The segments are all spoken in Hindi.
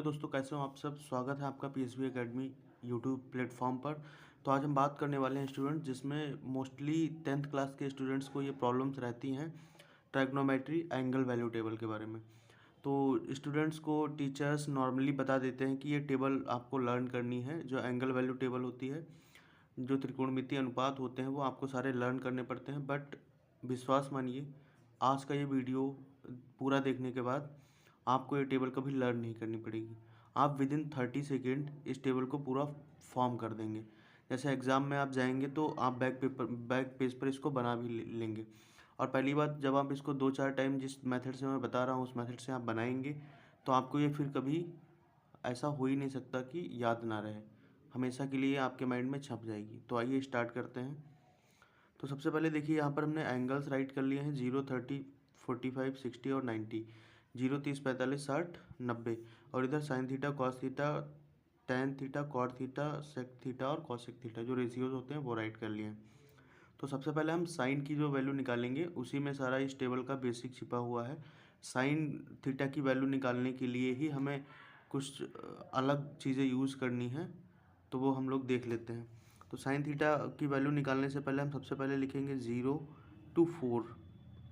हेलो दोस्तों, कैसे हो आप सब। स्वागत है आपका पीएसबी एकेडमी यूट्यूब प्लेटफॉर्म पर। तो आज हम बात करने वाले हैं स्टूडेंट, जिसमें मोस्टली 10th क्लास के स्टूडेंट्स को ये प्रॉब्लम्स रहती हैं ट्राइग्नोमेट्री एंगल वैल्यू टेबल के बारे में। तो स्टूडेंट्स को टीचर्स नॉर्मली बता देते हैं कि ये टेबल आपको लर्न करनी है। जो एंगल वैल्यू टेबल होती है, जो त्रिकोणमितीय अनुपात होते हैं, वो आपको सारे लर्न करने पड़ते हैं। बट विश्वास मानिए, आज का ये वीडियो पूरा देखने के बाद आपको ये टेबल कभी लर्न नहीं करनी पड़ेगी। आप विद इन 30 सेकेंड इस टेबल को पूरा फॉर्म कर देंगे। जैसे एग्ज़ाम में आप जाएंगे तो आप बैक पेज पर इसको बना भी लेंगे। और पहली बात, जब आप इसको 2-4 टाइम जिस मेथड से मैं बता रहा हूँ उस मेथड से आप बनाएंगे तो आपको ये फिर कभी ऐसा हो ही नहीं सकता कि याद ना रहे। हमेशा के लिए आपके माइंड में छप जाएगी। तो आइए स्टार्ट करते हैं। तो सबसे पहले देखिए, यहाँ पर हमने एंगल्स राइट कर लिए हैं 0, 30, 45, 60 और 90। 0, 30, 45, 60, 90। और इधर sine theta, cos theta, tan theta, cot theta, sec theta और कॉसेक थीटा जो रेशियोज होते हैं वो राइट कर लिए हैं। तो सबसे पहले हम साइन की जो वैल्यू निकालेंगे उसी में सारा इस टेबल का बेसिक छिपा हुआ है। साइन थीटा की वैल्यू निकालने के लिए ही हमें कुछ अलग चीज़ें यूज़ करनी है, तो वो हम लोग देख लेते हैं। तो साइन थीटा की वैल्यू निकालने से पहले हम सबसे पहले लिखेंगे 0 to 4,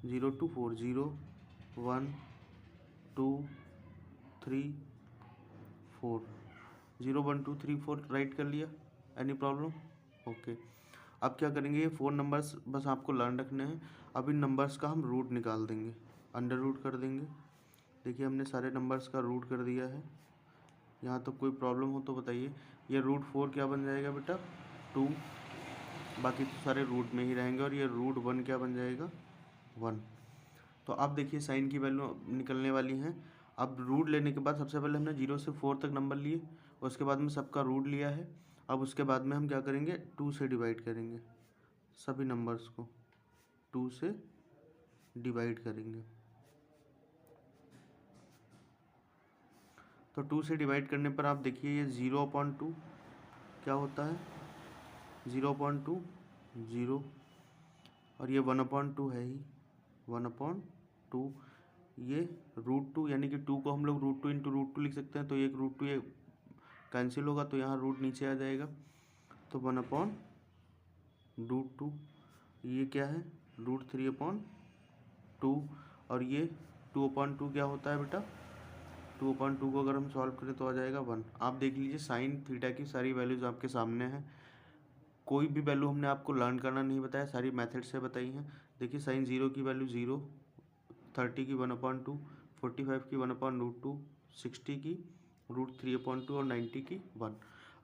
0 to 4, 0, 1, 2, 3, 4, 0, 1, 2, 3, 4 राइट कर लिया। Any problem? ओके। अब क्या करेंगे, ये 4 नंबर्स बस आपको लर्न रखने हैं। अब इन नंबर्स का हम रूट निकाल देंगे, अंडर रूट कर देंगे। देखिए, हमने सारे नंबर्स का रूट कर दिया है। यहाँ तो कोई प्रॉब्लम हो तो बताइए। ये रूट 4 क्या बन जाएगा बेटा? 2। बाकी तो सारे रूट में ही रहेंगे। और ये रूट 1 क्या बन जाएगा? 1। तो अब देखिए, साइन की वैल्यू निकलने वाली हैं। अब रूट लेने के बाद सबसे पहले हमने 0 से 4 तक नंबर लिए, उसके बाद में सबका रूट लिया है। अब उसके बाद में हम क्या करेंगे, 2 से डिवाइड करेंगे। सभी नंबर्स को 2 से डिवाइड करेंगे। तो 2 से डिवाइड करने पर आप देखिए, ये 0/2 क्या होता है? 0/2 0। और ये 1/2 है ही, 1/2। ये √2, यानी कि 2 को हम लोग √2 इंटू √2 लिख सकते हैं। तो एक √2 ये कैंसिल होगा तो यहाँ रूट नीचे आ जाएगा। तो 1/√2। ये क्या है? √3/2। और ये 2/2 क्या होता है बेटा? 2/2 को अगर हम सॉल्व करें तो आ जाएगा 1। आप देख लीजिए, साइन थीटा की सारी वैल्यूज़ आपके सामने हैं। कोई भी वैल्यू हमने आपको लर्न करना नहीं बताया, सारी मेथड से बताई हैं। देखिए, साइन 0 की वैल्यू 0, 30 की 1/2, 45 की 1/√2, 60 की √3/2 और 90 की 1।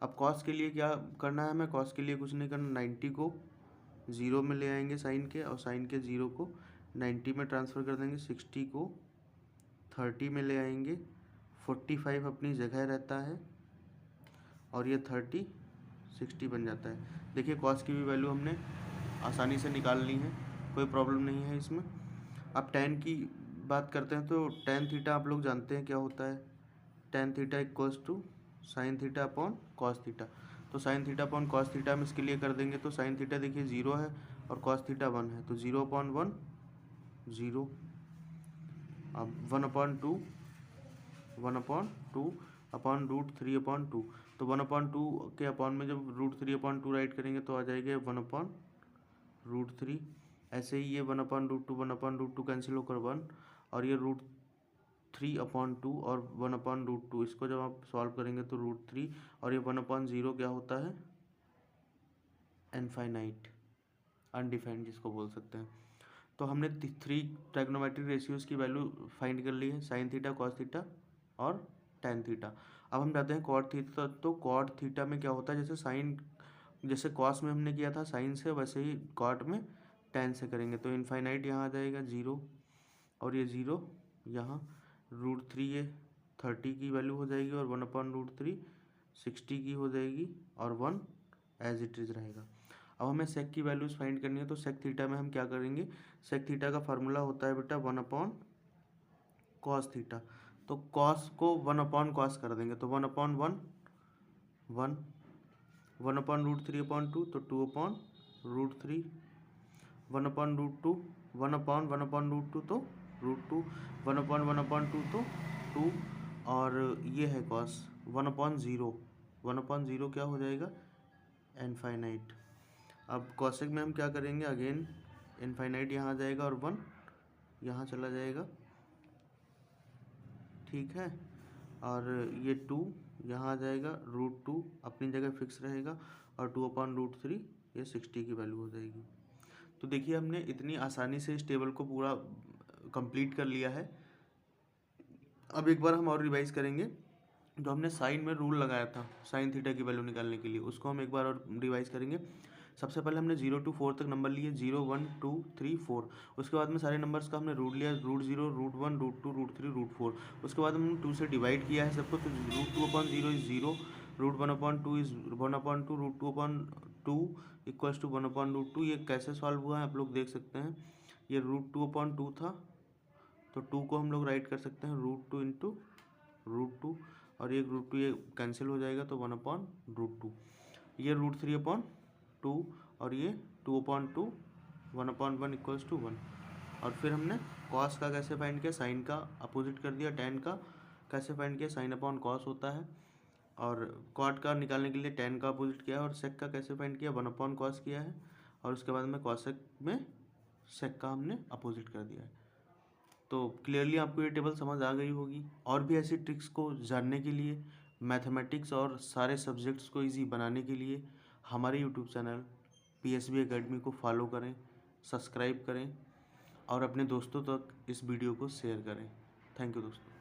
अब कॉस के लिए क्या करना है हमें? कॉस के लिए कुछ नहीं करना। 90 को 0 में ले आएंगे साइन के, और साइन के 0 को 90 में ट्रांसफ़र कर देंगे। 60 को 30 में ले आएंगे। 45 अपनी जगह रहता है, और ये 30 60 बन जाता है। देखिए, कॉस की भी वैल्यू हमने आसानी से निकाल ली है, कोई प्रॉब्लम नहीं है इसमें। अब टैन की बात करते हैं। तो टैन थीटा आप लोग जानते हैं क्या होता है? Tan theta equals to sine theta upon cos theta. तो sine theta upon cos theta हम इसके लिए कर देंगे। तो साइन थीटा देखिए 0 है और कॉस थीटा 1 है, तो 0/1 0। अब 1/2 1/2 अपॉन √3/2। तो 1/2 के अपॉन में जब √3/2 राइट करेंगे तो आ जाएगा 1/√3। ऐसे ही ये 1/√2 1/√2 कैंसिल होकर 1, और ये √3/2 और 1/√2, इसको जब आप सॉल्व करेंगे तो √3, और ये 1/0 क्या होता है? इनफाइनाइट, अनडिफाइंड जिसको बोल सकते हैं। तो हमने 3 ट्राइग्नोमेट्रिक रेशियोज़ की वैल्यू फाइंड कर ली है, साइन थीटा, कॉस थीटा और टैन थीटा। अब हम जाते हैं कॉट थीटा। तो कॉट थीटा में क्या होता है? जैसे कॉस में हमने किया था साइन से, वैसे ही कॉट में टैन से करेंगे। तो इनफाइनाइट यहाँ आ जाएगा 0, और ये 0 यहाँ, √3 ये 30 की वैल्यू हो जाएगी, और 1/√3 60 की हो जाएगी, और 1 एज इट इज़ रहेगा। अब हमें सेक की वैल्यूज़ फाइंड करनी है। तो सेक थीटा में हम क्या करेंगे? सेक थीटा का फार्मूला होता है बेटा 1/cos थीटा। तो कॉस को 1/cos कर देंगे, तो 1/1 1, 1/√3/2 तो 2/√3, 1/√2 1/1/√2 तो √2, 1/1/2 तो 2, और ये है कॉस 1/0। 1/0 क्या हो जाएगा, इनफाइनाइट। अब कॉसेक में हम क्या करेंगे, अगेन इनफाइनाइट यहाँ आ जाएगा और 1 यहाँ चला जाएगा, ठीक है। और ये 2 यहाँ आ जाएगा, √2 अपनी जगह फिक्स रहेगा और 2/√3 ये 60 की वैल्यू हो जाएगी। तो देखिए हमने इतनी आसानी से इस टेबल को पूरा कंप्लीट कर लिया है। अब एक बार हम और रिवाइज करेंगे। जो हमने साइन में रूल लगाया था साइन थीटा की वैल्यू निकालने के लिए, उसको हम एक बार और रिवाइज करेंगे। सबसे पहले हमने 0 to 4 तक नंबर लिए, 0 1 2 3 4। उसके बाद में सारे नंबर्स का हमने रूट लिया, √0 √1 √2 √3 √4। उसके बाद हमने 2 से डिवाइड किया है सबको, तो √2/0 इज 0, √1/2 इज 1/2, √2/2 इक्वल्स टू 1/√2। ये कैसे सॉल्व हुआ है आप लोग देख सकते हैं। ये √2/2 था, तो 2 को हम लोग राइट कर सकते हैं √2 इंटू √2, और ये √2 ये कैंसिल हो जाएगा तो 1/√2। ये √3/2 और ये 2/2, 1/1 इक्वल्स टू 1। और फिर हमने कॉस का कैसे फाइंड किया, साइन का अपोजिट कर दिया, टेन का कैसे फाइंड किया, साइन अपॉन कॉस होता है। और कॉट का निकालने के लिए टेन का अपोजिट किया, और सेक का कैसे फाइंड किया, 1/cos किया है। और उसके बाद में कॉसेक में सेक का हमने अपोजिट कर दिया है। तो क्लियरली आपको ये टेबल समझ आ गई होगी। और भी ऐसी ट्रिक्स को जानने के लिए, मैथमेटिक्स और सारे सब्जेक्ट्स को इजी बनाने के लिए हमारे यूट्यूब चैनल PSB एकेडमी को फॉलो करें, सब्सक्राइब करें और अपने दोस्तों तक इस वीडियो को शेयर करें। थैंक यू दोस्तों।